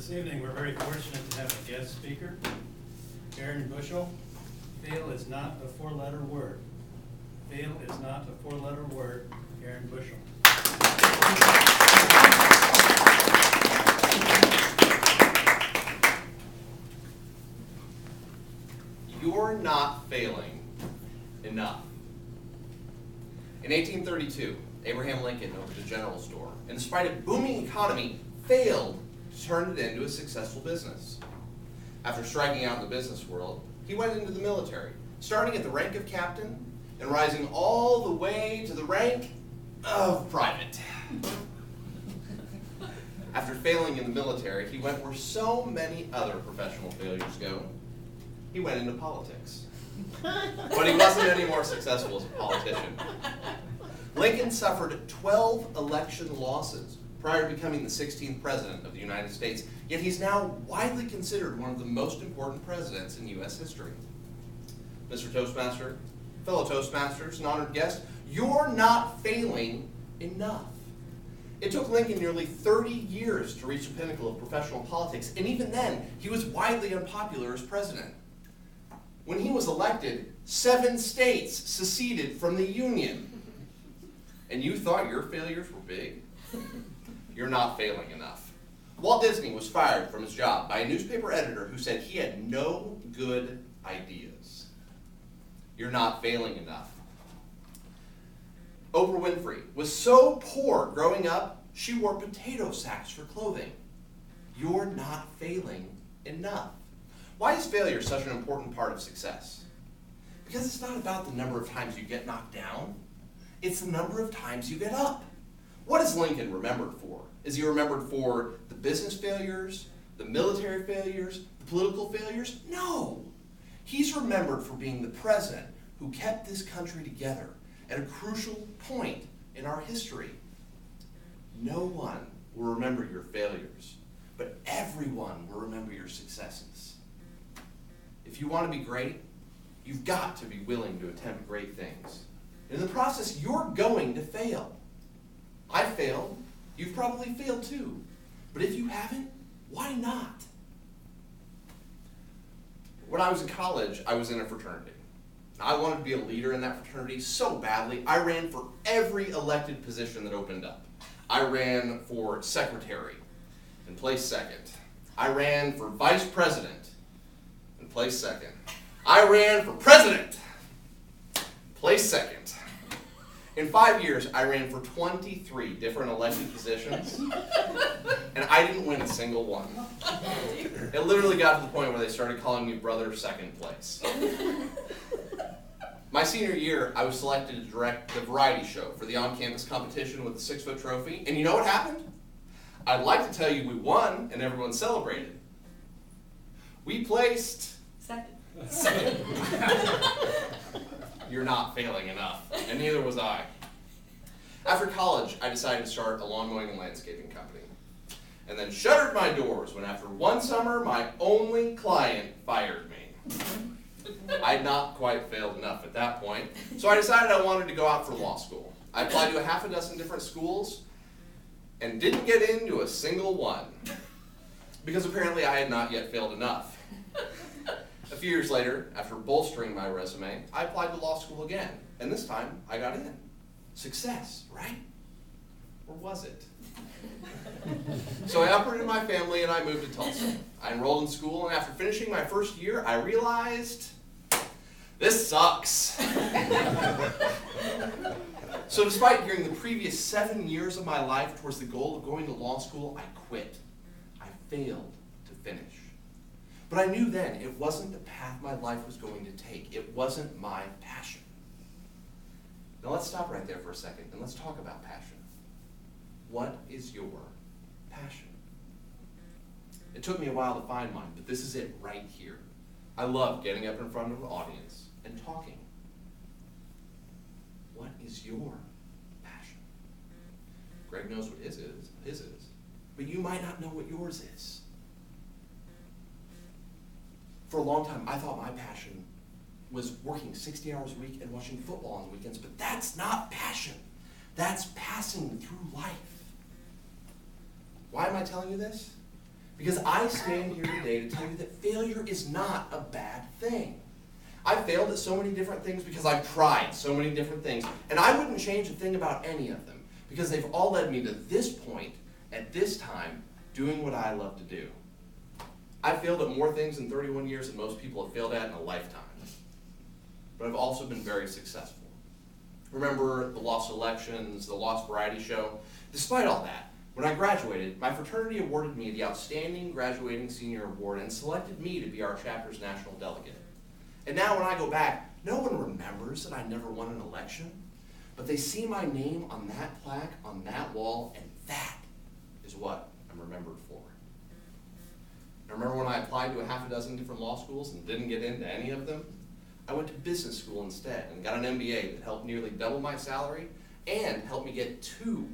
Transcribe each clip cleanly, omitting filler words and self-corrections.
This evening, we're very fortunate to have a guest speaker, Aaron Bushell. Fail is not a four-letter word. Fail is not a four-letter word. Aaron Bushell. You're not failing enough. In 1832, Abraham Lincoln opened a general store, and despite a booming economy, failed to turn it into a successful business. After striking out in the business world, he went into the military, starting at the rank of captain and rising all the way to the rank of private. After failing in the military, he went where so many other professional failures go. He went into politics. But he wasn't any more successful as a politician. Lincoln suffered 12 election losses prior to becoming the 16th president of the United States, yet he's now widely considered one of the most important presidents in U.S. history. Mr. Toastmaster, fellow Toastmasters, and honored guest, you're not failing enough. It took Lincoln nearly 30 years to reach the pinnacle of professional politics, and even then, he was widely unpopular as president. When he was elected, 7 states seceded from the Union. And you thought your failures were big? You're not failing enough. Walt Disney was fired from his job by a newspaper editor who said he had no good ideas. You're not failing enough. Oprah Winfrey was so poor growing up, she wore potato sacks for clothing. You're not failing enough. Why is failure such an important part of success? Because it's not about the number of times you get knocked down. It's the number of times you get up. What is Lincoln remembered for? Is he remembered for the business failures, the military failures, the political failures? No. He's remembered for being the president who kept this country together at a crucial point in our history. No one will remember your failures, but everyone will remember your successes. If you want to be great, you've got to be willing to attempt great things. In the process, you're going to fail. I failed. You've probably failed too. But if you haven't, why not? When I was in college, I was in a fraternity. I wanted to be a leader in that fraternity so badly, I ran for every elected position that opened up. I ran for secretary and placed second. I ran for vice president and placed second. I ran for president, placed second. In 5 years, I ran for 23 different elected positions, and I didn't win a single one. It literally got to the point where they started calling me brother second place. My senior year, I was selected to direct the variety show for the on-campus competition with the 6-foot trophy, and you know what happened? I'd like to tell you we won, and everyone celebrated. We placed second. You're not failing enough, and neither was I. After college, I decided to start a lawn mowing and landscaping company, and then shuttered my doors when after one summer, my only client fired me. I had not quite failed enough at that point, so I decided I wanted to go out for law school. I applied to a half a dozen different schools, and didn't get into a single one, because apparently I had not yet failed enough. A few years later, after bolstering my resume, I applied to law school again, and this time I got in. Success, right? Or was it? So I uprooted my family and I moved to Tulsa. I enrolled in school, and after finishing my first year, I realized, this sucks. So despite gearing the previous 7 years of my life towards the goal of going to law school, I quit. I failed to finish. But I knew then it wasn't the path my life was going to take. It wasn't my passion. Now let's stop right there for a second and let's talk about passion. What is your passion? It took me a while to find mine, but this is it right here. I love getting up in front of an audience and talking. What is your passion? Greg knows what his is, but you might not know what yours is. For a long time, I thought my passion was working 60 hours a week and watching football on the weekends, but that's not passion. That's passing through life. Why am I telling you this? Because I stand here today to tell you that failure is not a bad thing. I failed at so many different things because I've tried so many different things, and I wouldn't change a thing about any of them, because they've all led me to this point, at this time, doing what I love to do. I've failed at more things in 31 years than most people have failed at in a lifetime. But I've also been very successful. Remember the lost elections, the lost variety show? Despite all that, when I graduated, my fraternity awarded me the Outstanding Graduating Senior Award and selected me to be our chapter's national delegate. And now when I go back, no one remembers that I never won an election, but they see my name on that plaque, on that wall, and that is what I'm remembered for. I remember when I applied to a half a dozen different law schools and didn't get into any of them? I went to business school instead and got an MBA that helped nearly double my salary and helped me get 2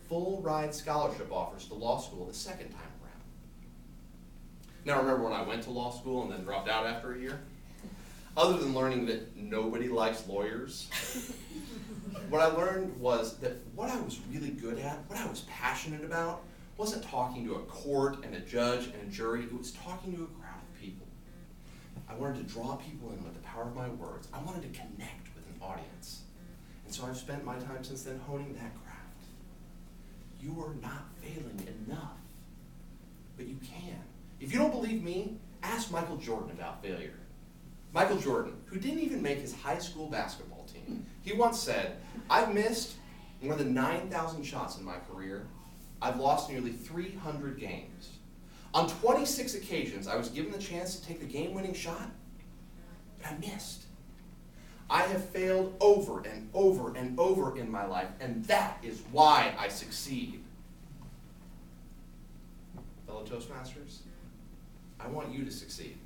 full ride scholarship offers to law school the second time around. Now remember when I went to law school and then dropped out after a year? Other than learning that nobody likes lawyers, what I learned was that what I was really good at, what I was passionate about, wasn't talking to a court and a judge and a jury, it was talking to a crowd of people. I wanted to draw people in with the power of my words. I wanted to connect with an audience. And so I've spent my time since then honing that craft. You are not failing enough, but you can. If you don't believe me, ask Michael Jordan about failure. Michael Jordan, who didn't even make his high school basketball team, he once said, "I've missed more than 9,000 shots in my career. I've lost nearly 300 games. On 26 occasions, I was given the chance to take the game-winning shot, but I missed. I have failed over and over and over in my life, and that is why I succeed." Fellow Toastmasters, I want you to succeed.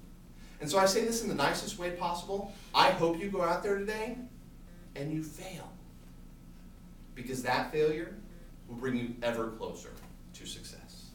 And so I say this in the nicest way possible. I hope you go out there today and you fail, because that failure will bring you ever closer to success.